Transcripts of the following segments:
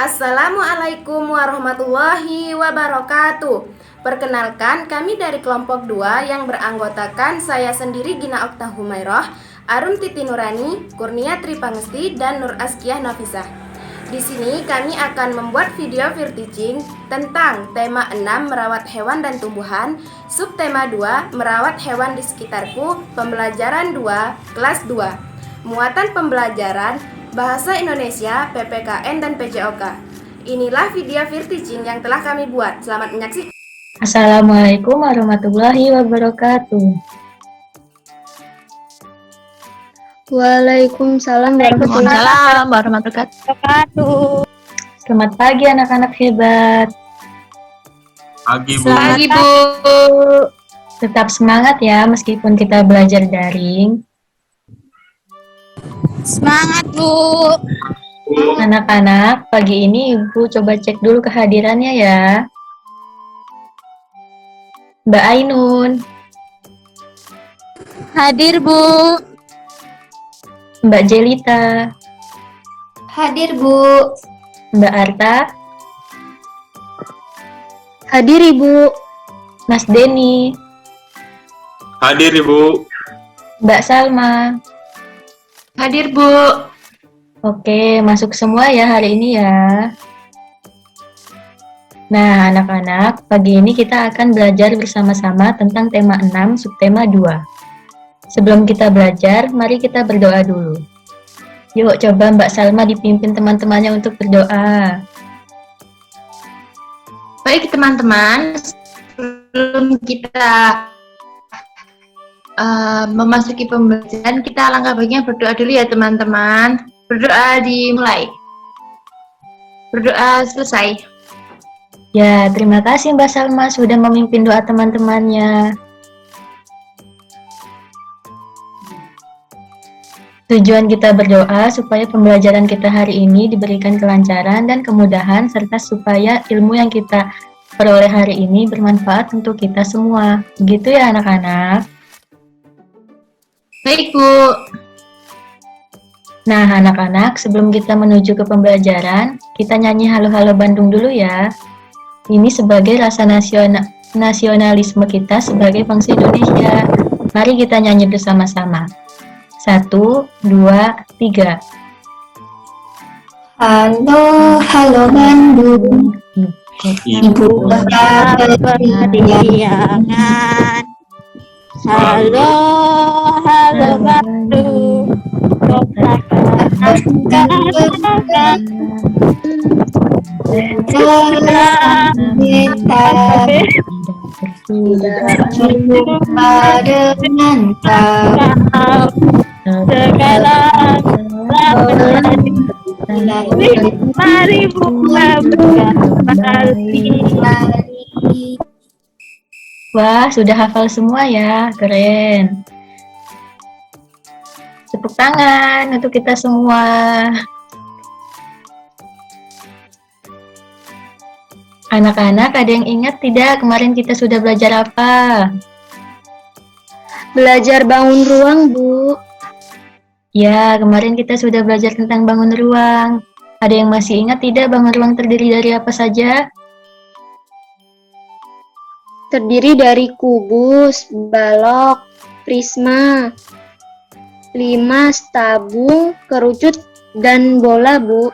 Assalamualaikum warahmatullahi wabarakatuh. Perkenalkan, kami dari kelompok 2 yang beranggotakan saya sendiri Gina Okta Humairah, Arum Titi Nurani, Kurnia Tripangesti, dan Nur Askiah Nafisah. Di sini kami akan membuat video teaching tentang tema 6 merawat hewan dan tumbuhan, subtema 2 merawat hewan di sekitarku, pembelajaran 2, kelas 2. Muatan pembelajaran Bahasa Indonesia, PPKN, dan PJOK. Inilah video teaching yang telah kami buat. Selamat menyaksikan. Assalamualaikum warahmatullahi wabarakatuh. Waalaikumsalam warahmatullahi wabarakatuh. Selamat pagi anak-anak hebat. Pagi, Bu. Pagi, Bu. Tetap semangat ya meskipun kita belajar daring. Semangat, Bu. Anak-anak, pagi ini Ibu coba cek dulu kehadirannya ya. Mbak Ainun. Hadir, Bu. Mbak Jelita. Hadir, Bu. Mbak Arta. Hadir, Ibu. Mas Denny. Hadir, Ibu. Mbak Salma. Hadir, Bu. Oke, masuk semua ya hari ini ya. Nah, anak-anak, pagi ini kita akan belajar bersama-sama tentang tema 6, subtema 2. Sebelum kita belajar, mari kita berdoa dulu. Yuk, coba Mbak Salma dipimpin teman-temannya untuk berdoa. Baik, teman-teman. Sebelum kita memasuki pembelajaran, kita alangkah baiknya berdoa dulu ya, teman-teman. Berdoa dimulai. Berdoa selesai. Ya, terima kasih Mbak Salma sudah memimpin doa teman-temannya. Tujuan kita berdoa supaya pembelajaran kita hari ini diberikan kelancaran dan kemudahan, serta supaya ilmu yang kita peroleh hari ini bermanfaat untuk kita semua. Begitu ya anak-anak? Baik, Bu. Nah anak-anak, sebelum kita menuju ke pembelajaran, kita nyanyi Halo-Halo Bandung dulu ya. Ini sebagai rasa nasionalisme kita sebagai bangsa Indonesia. Mari kita nyanyi bersama-sama. 1, 2, 3. Halo, halo Bandung, ibu kota periangan. Halo, halo Bandung, kota kenangan. Kita berjumpa dengan kau. Segala mari bunga berkali. Wah, sudah hafal semua ya, keren. Tepuk tangan untuk kita semua. Anak-anak, ada yang ingat tidak kemarin kita sudah belajar apa? Belajar bangun ruang, Bu. Ya, kemarin kita sudah belajar tentang bangun ruang. Ada yang masih ingat tidak bangun ruang terdiri dari apa saja? Terdiri dari kubus, balok, prisma, limas, tabung, kerucut, dan bola, Bu.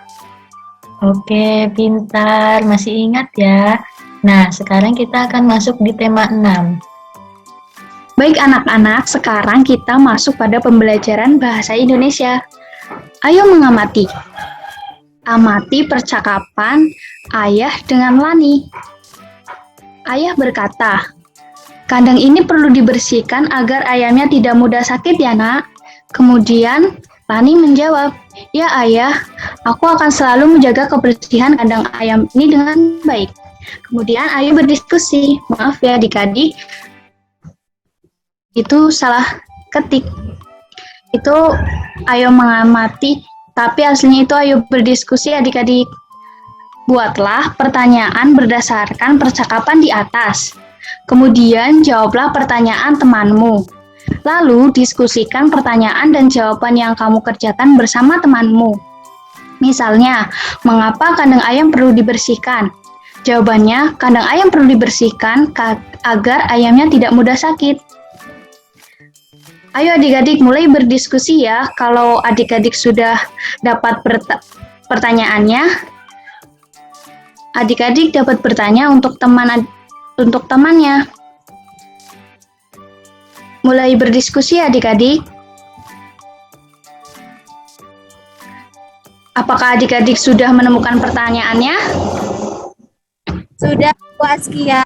Oke, pintar. Masih ingat ya? Nah, sekarang kita akan masuk di tema 6. Baik anak-anak, sekarang kita masuk pada pembelajaran bahasa Indonesia. Ayo mengamati. Amati percakapan Ayah dengan Lani. Ayah berkata, "Kandang ini perlu dibersihkan agar ayamnya tidak mudah sakit ya, Nak." Kemudian Lani menjawab, "Ya Ayah, aku akan selalu menjaga kebersihan kandang ayam ini dengan baik." Kemudian Ayah berdiskusi, "Maaf ya adik-adik, itu salah ketik. Itu ayo mengamati, tapi aslinya itu ayo berdiskusi adik-adik. Buatlah pertanyaan berdasarkan percakapan di atas. Kemudian jawablah pertanyaan temanmu. Lalu diskusikan pertanyaan dan jawaban yang kamu kerjakan bersama temanmu. Misalnya, mengapa kandang ayam perlu dibersihkan? Jawabannya, kandang ayam perlu dibersihkan agar ayamnya tidak mudah sakit. Ayo adik-adik mulai berdiskusi ya. Kalau adik-adik sudah dapat pertanyaannya, adik-adik dapat bertanya untuk temannya. Mulai berdiskusi adik-adik. Apakah adik-adik sudah menemukan pertanyaannya? Sudah, Bu Askia.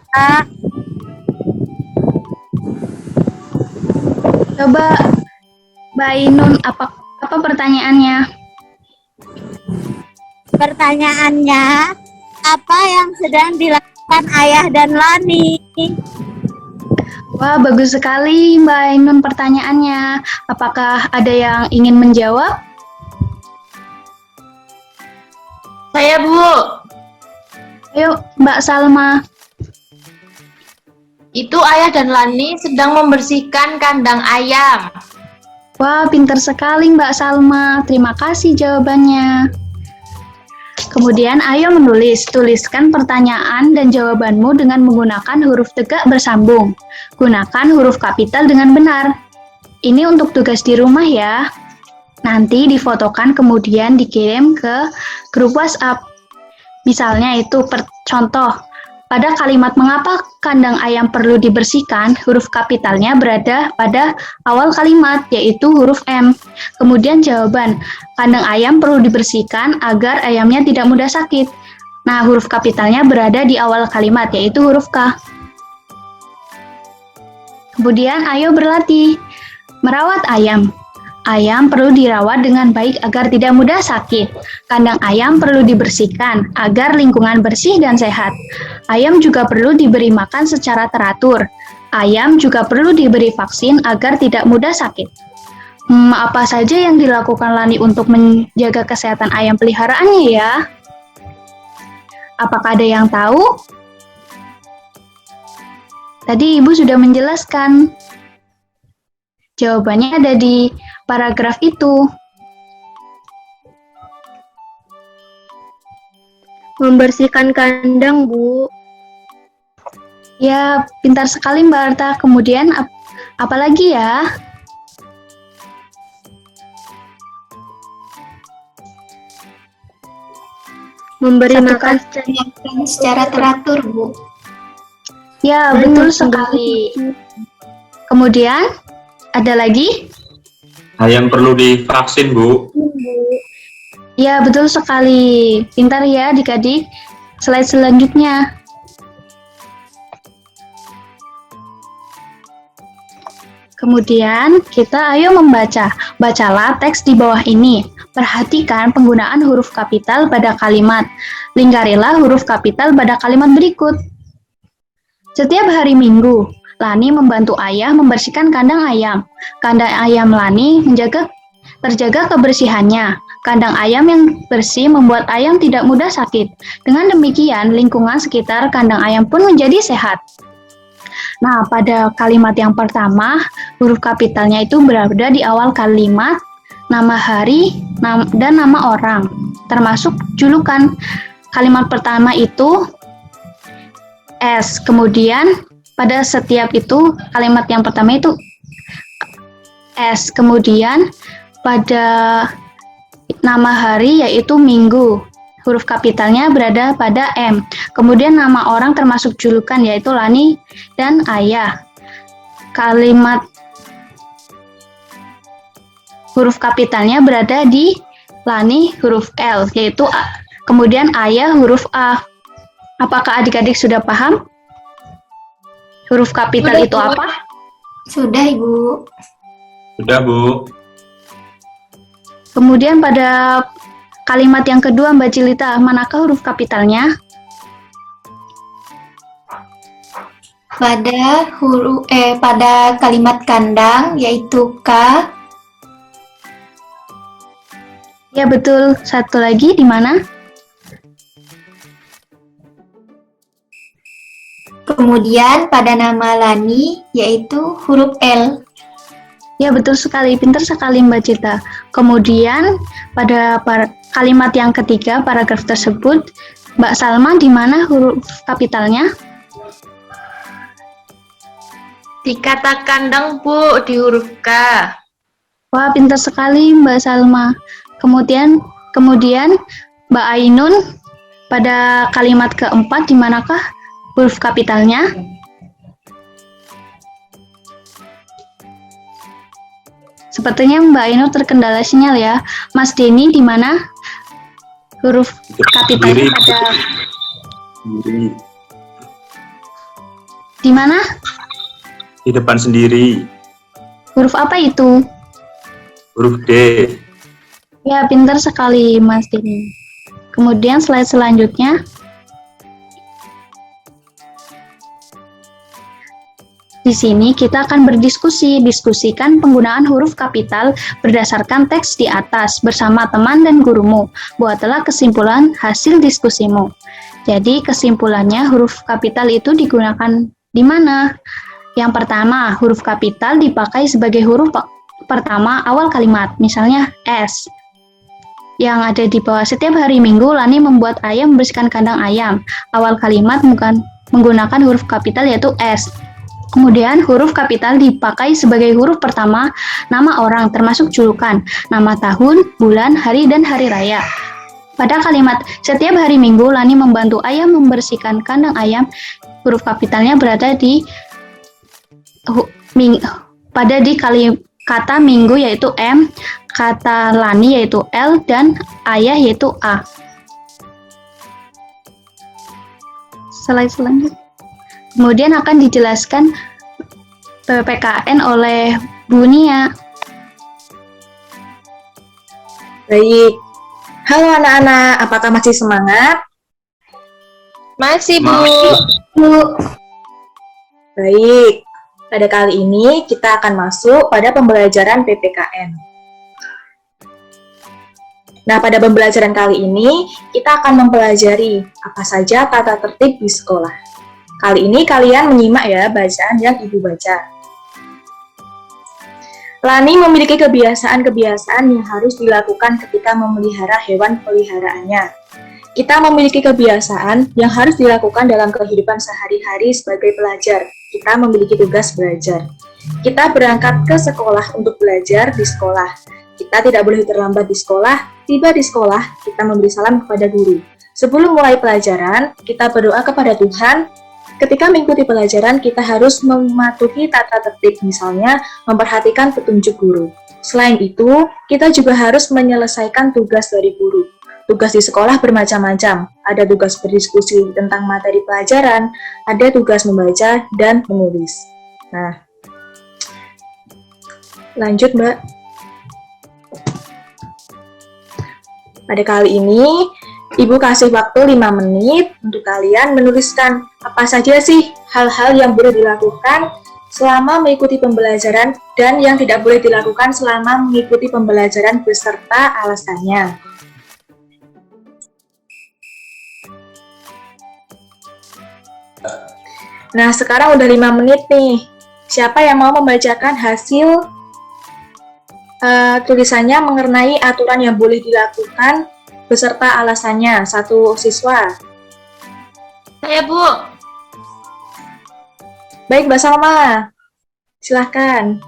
Coba Mbak Ainun, apa pertanyaannya? Pertanyaannya, apa yang sedang dilakukan Ayah dan Lani? Wah, bagus sekali Mbak Ainun pertanyaannya. Apakah ada yang ingin menjawab? Saya, Bu. Ayo, Mbak Salma. Itu Ayah dan Lani sedang membersihkan kandang ayam. Wah, pintar sekali Mbak Salma. Terima kasih jawabannya. Kemudian, ayo tuliskan pertanyaan dan jawabanmu dengan menggunakan huruf tegak bersambung. Gunakan huruf kapital dengan benar. Ini untuk tugas di rumah ya. Nanti difotokan kemudian dikirim ke grup WhatsApp. Misalnya itu contoh, pada kalimat mengapa kandang ayam perlu dibersihkan, huruf kapitalnya berada pada awal kalimat, yaitu huruf M. Kemudian jawaban, kandang ayam perlu dibersihkan agar ayamnya tidak mudah sakit. Nah, huruf kapitalnya berada di awal kalimat, yaitu huruf K. Kemudian ayo berlatih. Merawat ayam. Ayam perlu dirawat dengan baik agar tidak mudah sakit. Kandang ayam perlu dibersihkan agar lingkungan bersih dan sehat. Ayam juga perlu diberi makan secara teratur. Ayam juga perlu diberi vaksin agar tidak mudah sakit. Apa saja yang dilakukan Lani untuk menjaga kesehatan ayam peliharaannya ya? Apakah ada yang tahu? Tadi Ibu sudah menjelaskan. Jawabannya ada di paragraf itu. Membersihkan kandang, Bu. Ya, pintar sekali Mbak Arta. Kemudian apa lagi ya? Memberi Satu makan Secara teratur, Bu. Ya, betul sekali. Kemudian ada lagi? Ayam perlu divaksin, Bu. Ya, betul sekali. Pintar ya adik-adik. Slide selanjutnya. Kemudian kita ayo membaca. Bacalah teks di bawah ini. Perhatikan penggunaan huruf kapital pada kalimat. Lingkarilah huruf kapital pada kalimat berikut. Setiap hari Minggu, Lani membantu ayah membersihkan kandang ayam. Kandang ayam Lani terjaga kebersihannya. Kandang ayam yang bersih membuat ayam tidak mudah sakit. Dengan demikian, lingkungan sekitar kandang ayam pun menjadi sehat. Nah, pada kalimat yang pertama, huruf kapitalnya itu berada di awal kalimat, nama hari, dan nama orang, termasuk julukan. Kalimat pertama itu S, kemudian pada setiap itu, kalimat yang pertama itu S, kemudian pada nama hari yaitu minggu, huruf kapitalnya berada pada M, kemudian nama orang termasuk julukan yaitu Lani dan ayah. Kalimat huruf kapitalnya berada di Lani huruf L, yaitu kemudian ayah huruf A. Apakah adik-adik sudah paham? Huruf kapital itu apa? Sudah, Ibu. Sudah, Bu. Kemudian pada kalimat yang kedua, Mbak Cilita, manakah huruf kapitalnya? Pada kalimat kandang yaitu K. Ya betul. Satu lagi di mana? Kemudian pada nama Lani yaitu huruf L. Ya, betul sekali. Pintar sekali Mbak Cita. Kemudian, pada kalimat yang ketiga, paragraf tersebut, Mbak Salma, di mana huruf kapitalnya? Di kata kandang, Bu, di huruf K. Wah, pintar sekali Mbak Salma. Kemudian Mbak Ainun, pada kalimat keempat, di manakah huruf kapitalnya? Sepertinya Mbak Ainun terkendala sinyal ya. Mas Denny, di mana huruf kapitalnya pada Sendiri. di mana? Di depan sendiri. Huruf apa itu? Huruf D. Ya, pintar sekali Mas Denny. Kemudian slide selanjutnya. Di sini kita akan diskusikan penggunaan huruf kapital berdasarkan teks di atas bersama teman dan gurumu. Buatlah kesimpulan hasil diskusimu. Jadi kesimpulannya huruf kapital itu digunakan di mana? Yang pertama, huruf kapital dipakai sebagai huruf pertama awal kalimat, misalnya S. Yang ada di bawah, setiap hari Minggu Lani membuat ayam membersihkan kandang ayam. Awal kalimat menggunakan huruf kapital yaitu S. Kemudian huruf kapital dipakai sebagai huruf pertama nama orang termasuk julukan, nama tahun, bulan, hari, dan hari raya. Pada kalimat setiap hari Minggu Lani membantu ayam membersihkan kandang ayam, huruf kapitalnya berada di kata minggu yaitu M, kata Lani yaitu L, dan ayah yaitu A. Slide selanjutnya. Kemudian akan dijelaskan PPKN oleh Bu Nia. Baik. Halo anak-anak, apakah masih semangat? Masih, Bu. Bu. Baik. Pada kali ini kita akan masuk pada pembelajaran PPKN. Nah, pada pembelajaran kali ini kita akan mempelajari apa saja tata tertib di sekolah. Kali ini kalian menyimak ya bacaan yang Ibu baca. Lani memiliki kebiasaan-kebiasaan yang harus dilakukan ketika memelihara hewan peliharaannya. Kita memiliki kebiasaan yang harus dilakukan dalam kehidupan sehari-hari sebagai pelajar. Kita memiliki tugas belajar. Kita berangkat ke sekolah untuk belajar di sekolah. Kita tidak boleh terlambat di sekolah. Tiba di sekolah, kita memberi salam kepada guru. Sebelum mulai pelajaran, kita berdoa kepada Tuhan. Ketika mengikuti pelajaran, kita harus mematuhi tata tertib, misalnya memperhatikan petunjuk guru. Selain itu, kita juga harus menyelesaikan tugas dari guru. Tugas di sekolah bermacam-macam. Ada tugas berdiskusi tentang materi pelajaran, ada tugas membaca dan menulis. Nah, lanjut Mbak. Pada kali ini, Ibu kasih waktu 5 menit untuk kalian menuliskan apa saja sih hal-hal yang boleh dilakukan selama mengikuti pembelajaran dan yang tidak boleh dilakukan selama mengikuti pembelajaran beserta alasannya. Nah, sekarang udah 5 menit nih. Siapa yang mau membacakan hasil tulisannya mengenai aturan yang boleh dilakukan beserta alasannya? Satu siswa. Saya, Bu. Baik, Mbak Salma. Silahkan.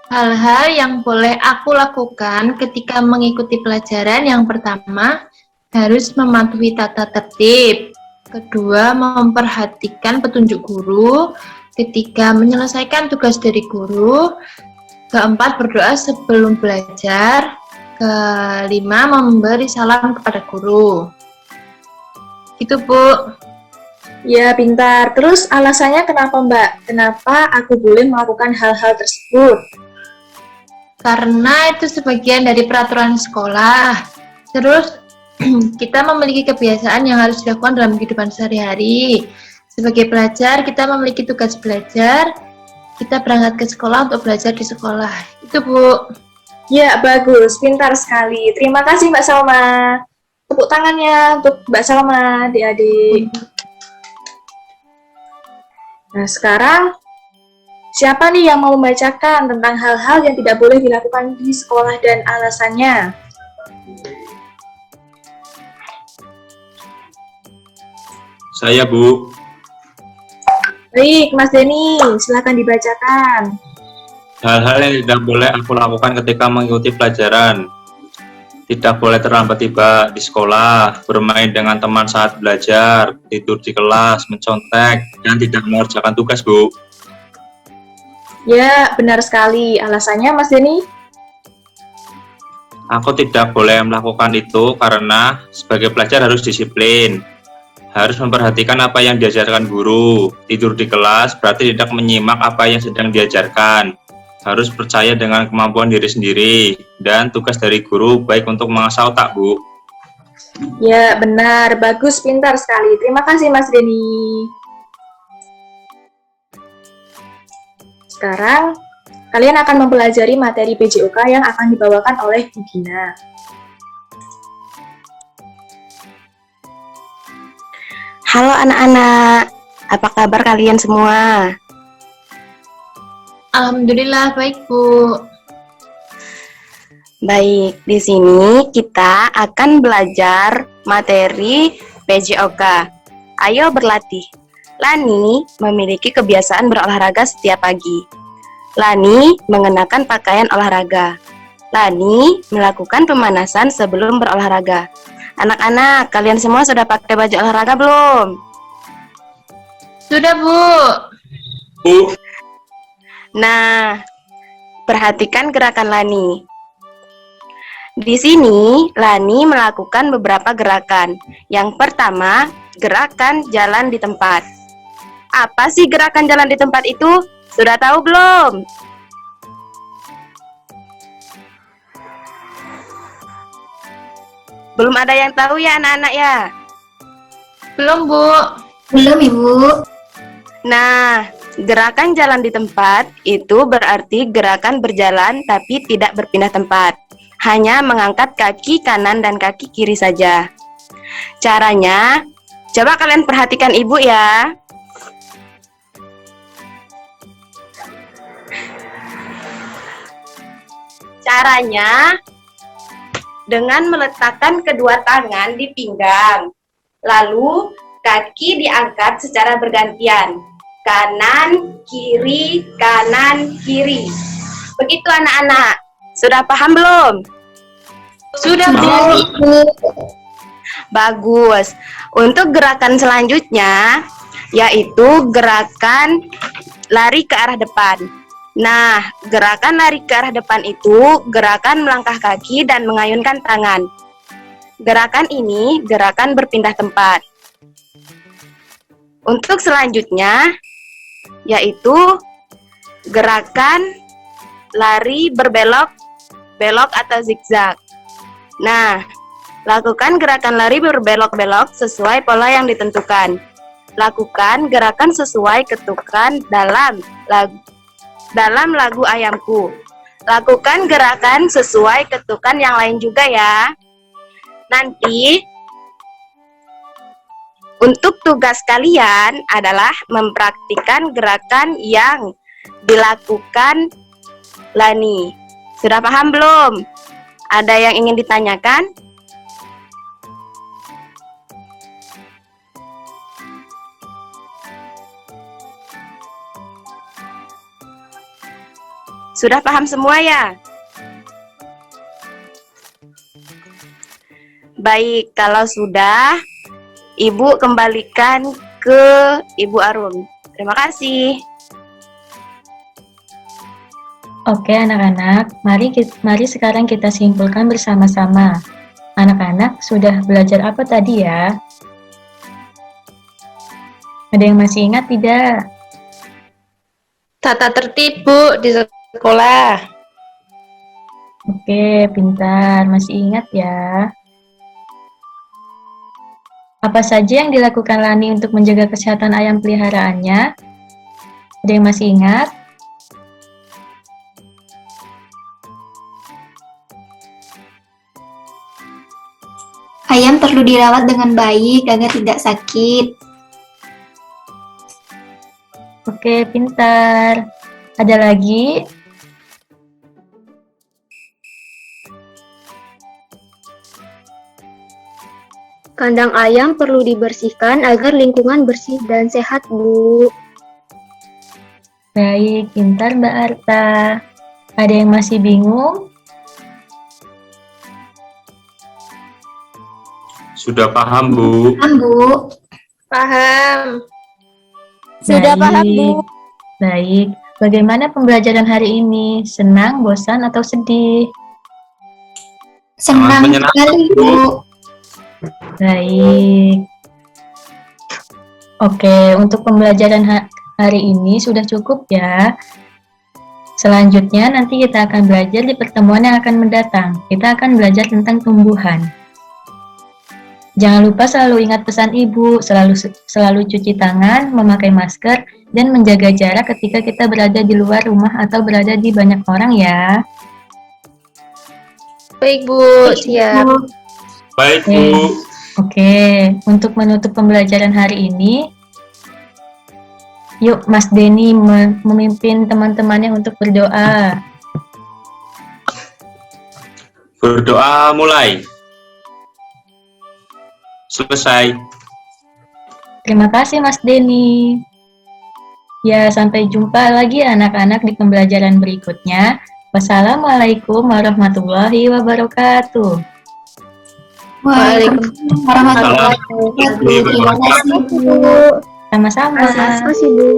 Hal-hal yang boleh aku lakukan ketika mengikuti pelajaran, yang pertama, harus mematuhi tata tertib. Kedua, memperhatikan petunjuk guru ketika menyelesaikan tugas dari guru. Keempat, berdoa sebelum belajar. Kelima, memberi salam kepada guru. Itu, Bu. Ya, pintar. Terus alasannya kenapa, Mbak? Kenapa aku boleh melakukan hal-hal tersebut? Karena itu sebagian dari peraturan sekolah. Terus, kita memiliki kebiasaan yang harus dilakukan dalam kehidupan sehari-hari. Sebagai pelajar, kita memiliki tugas belajar. Kita berangkat ke sekolah untuk belajar di sekolah. Itu, Bu. Ya, bagus. Pintar sekali. Terima kasih, Mbak Salma. Tepuk tangannya untuk Mbak Salma, adik-adik. Nah, sekarang Siapa nih yang mau membacakan tentang hal-hal yang tidak boleh dilakukan di sekolah dan alasannya? Saya, Bu. Baik, Mas Denny, silakan dibacakan. Hal-hal yang tidak boleh aku lakukan ketika mengikuti pelajaran. Tidak boleh terlambat tiba di sekolah, bermain dengan teman saat belajar, tidur di kelas, mencontek, dan tidak mengerjakan tugas, Bu. Ya, benar sekali. Alasannya, Mas Denny? Aku tidak boleh melakukan itu karena sebagai pelajar harus disiplin. Harus memperhatikan apa yang diajarkan guru. Tidur di kelas berarti tidak menyimak apa yang sedang diajarkan. Harus percaya dengan kemampuan diri sendiri. Dan tugas dari guru baik untuk mengasah otak, Bu. Ya, benar. Bagus, pintar sekali. Terima kasih, Mas Denny. Sekarang, kalian akan mempelajari materi PJOK yang akan dibawakan oleh Bu Gina. Halo anak-anak, apa kabar kalian semua? Alhamdulillah baik, Bu. Baik, di sini kita akan belajar materi PJOK. Ayo berlatih. Lani memiliki kebiasaan berolahraga setiap pagi. Lani mengenakan pakaian olahraga. Lani melakukan pemanasan sebelum berolahraga. Anak-anak, kalian semua sudah pakai baju olahraga belum? Sudah, Bu. Bu, Nah, perhatikan gerakan Lani. Di sini, Lani melakukan beberapa gerakan. Yang pertama, gerakan jalan di tempat. Apa sih gerakan jalan di tempat itu? Sudah tahu belum? Belum ada yang tahu ya anak-anak ya? Belum, Bu. Belum, Ibu. Nah, gerakan jalan di tempat itu berarti gerakan berjalan tapi tidak berpindah tempat. Hanya mengangkat kaki kanan dan kaki kiri saja. Caranya, coba kalian perhatikan Ibu ya. Caranya, dengan meletakkan kedua tangan di pinggang. Lalu, kaki diangkat secara bergantian. Kanan, kiri, kanan, kiri. Begitu anak-anak. Sudah paham belum? Sudah, Bu. Bagus. Untuk gerakan selanjutnya, yaitu gerakan lari ke arah depan. Nah, gerakan lari ke arah depan itu gerakan melangkah kaki dan mengayunkan tangan. Gerakan ini gerakan berpindah tempat. Untuk selanjutnya, yaitu gerakan lari berbelok, belok atau zigzag. Nah, lakukan gerakan lari berbelok-belok sesuai pola yang ditentukan. Lakukan gerakan sesuai ketukan dalam lagu Ayamku. Lakukan gerakan sesuai ketukan yang lain juga ya. Nanti untuk tugas kalian adalah mempraktikkan gerakan yang dilakukan Lani. Sudah paham belum? Ada yang ingin ditanyakan? Sudah paham semua ya? Baik, kalau sudah, Ibu kembalikan ke Ibu Arum. Terima kasih. Oke anak-anak, mari sekarang kita simpulkan bersama-sama. Anak-anak sudah belajar apa tadi ya? Ada yang masih ingat tidak? Tata tertib, Bu, di sekolah. Oke, pintar. Masih ingat ya? Apa saja yang dilakukan Lani untuk menjaga kesehatan ayam peliharaannya? Ada yang masih ingat? Ayam perlu dirawat dengan baik agar tidak sakit. Oke, pintar. Ada lagi? Kandang ayam perlu dibersihkan agar lingkungan bersih dan sehat, Bu. Baik, pintar Mbak Arta. Ada yang masih bingung? Sudah paham, Bu? Paham, Bu. Paham. Sudah Baik. paham, Bu. Baik. Bagaimana pembelajaran hari ini? Senang, bosan, atau sedih? Senang menyenangkan, sekali, Bu. Bu. Baik. Oke, untuk pembelajaran hari ini sudah cukup ya. Selanjutnya nanti kita akan belajar di pertemuan yang akan mendatang. Kita akan belajar tentang tumbuhan. Jangan lupa selalu ingat pesan ibu, selalu cuci tangan, memakai masker, dan menjaga jarak ketika kita berada di luar rumah atau berada di banyak orang ya. Baik, Bu. Siap. Baik, Bu. Oke, untuk menutup pembelajaran hari ini, yuk Mas Denny memimpin teman-temannya untuk berdoa. Berdoa mulai. Selesai. Terima kasih Mas Denny. Ya, sampai jumpa lagi anak-anak di pembelajaran berikutnya. Wassalamualaikum warahmatullahi wabarakatuh. Waalaikumsalam warahmatullahi wabarakatuh. Terima kasih, Bu. Sama-sama. Terima kasih, Bu.